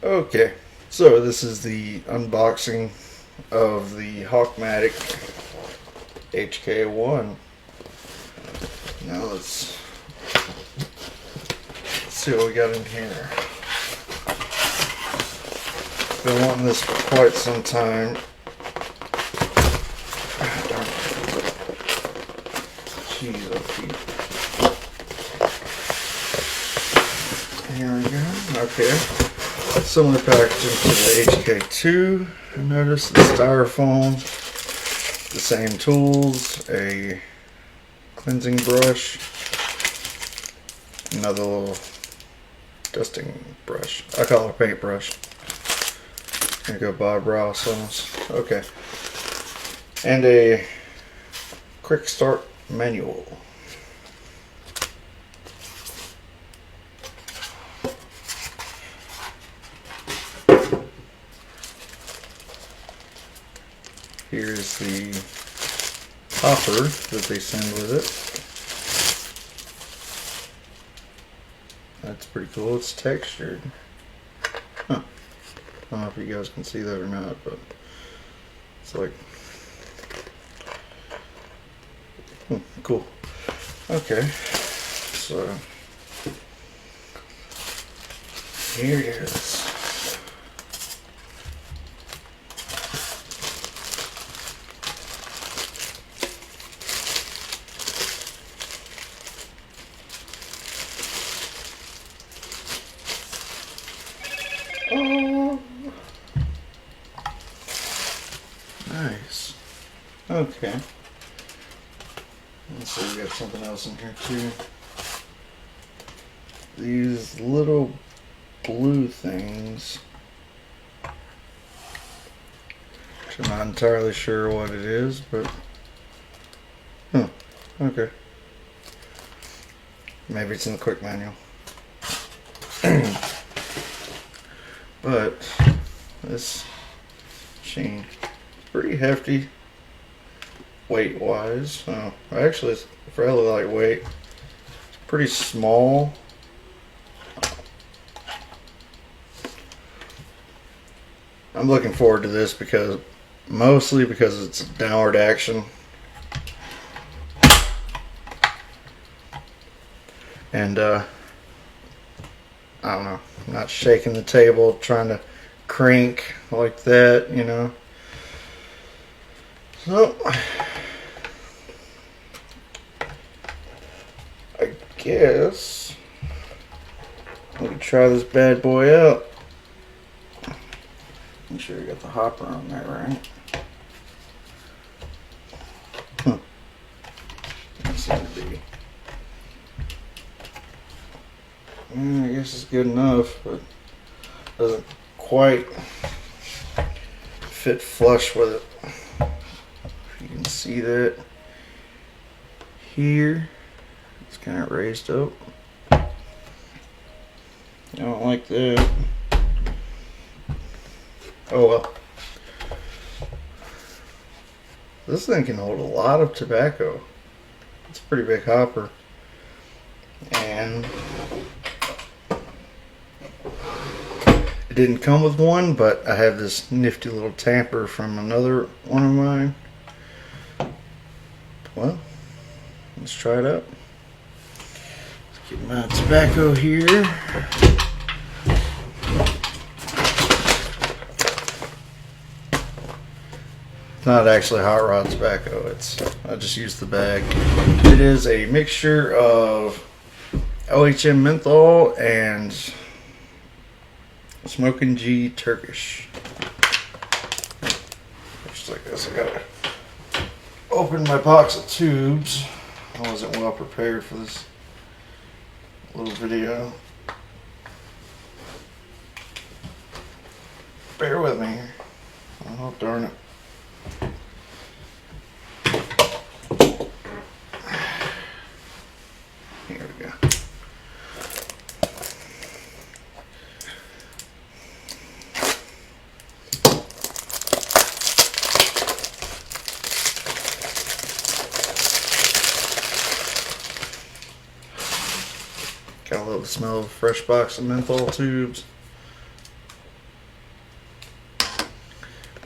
Okay, so this is the unboxing of the Hawk-Matic HK-1. Now let's see what we got in here. Been wanting this for quite some time. Jeez, oh Pete. Here we go. Okay. Similar packaging to the HK-2. I noticed the styrofoam, the same tools, a cleansing brush, another little dusting brush. I call it a paintbrush. Here you go, Bob Ross almost. Okay. And a quick start manual. Here's the hopper that they send with it. That's pretty cool. It's textured. Huh. I don't know if you guys can see that or not, but it's like, cool. Okay, so here it is. Oh, nice. Okay. Let's see, we got something else in here too. These little blue things, which I'm not entirely sure what it is, but okay. Maybe it's in the quick manual. But this machine is pretty hefty weight wise. Actually it's fairly lightweight. It's pretty small. I'm looking forward to this mostly because it's downward action. And I don't know, I'm not shaking the table trying to crank like that, you know. So I guess we can try this bad boy out. Make sure you got the hopper on there, right? That seems to be. I guess it's good enough, but doesn't quite fit flush with it. If you can see that here, it's kind of raised up. I don't like that. Oh well. This thing can hold a lot of tobacco. It's a pretty big hopper. And it didn't come with one, but I have this nifty little tamper from another one of mine. Well, let's try it out. Let's get my tobacco here. It's not actually hot rod tobacco. I just used the bag. It is a mixture of LHM menthol and Smokin' G Turkish. Just like this, I gotta open my box of tubes. I wasn't well prepared for this little video. Bear with me here. Oh, darn it. Here we go. Got a little smell of a fresh box of menthol tubes.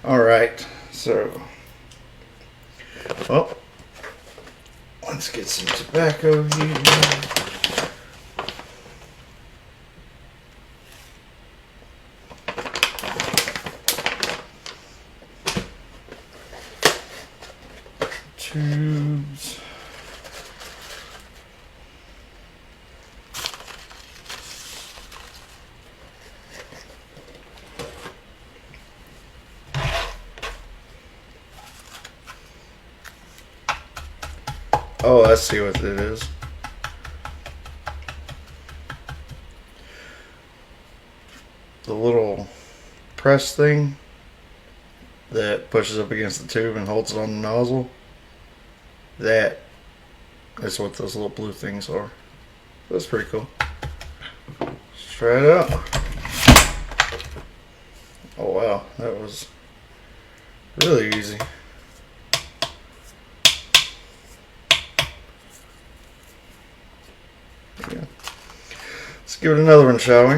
Alright, so, well, let's get some tobacco here. Tubes. Oh, I see what it is. The little press thing that pushes up against the tube and holds it on the nozzle. That is what those little blue things are. That's pretty cool. Let's try it out. Oh wow, that was really easy. Yeah. Let's give it another one, shall we?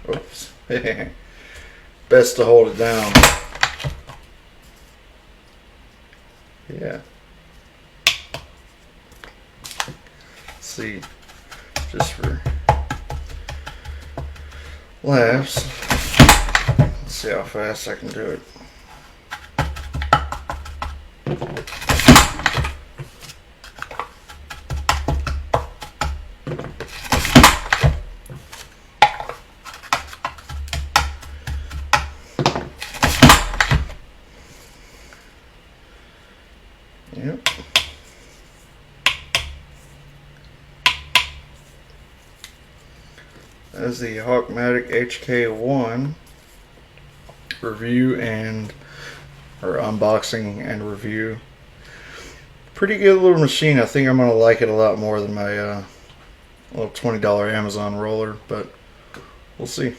Oops. Best to hold it down. Yeah. Let's see. Just for laughs. Let's see how fast I can do it. Yep. That's the Hawk-Matic HK-1 review or unboxing and review. Pretty good little machine. I think I'm gonna like it a lot more than my little $20 Amazon roller, but we'll see.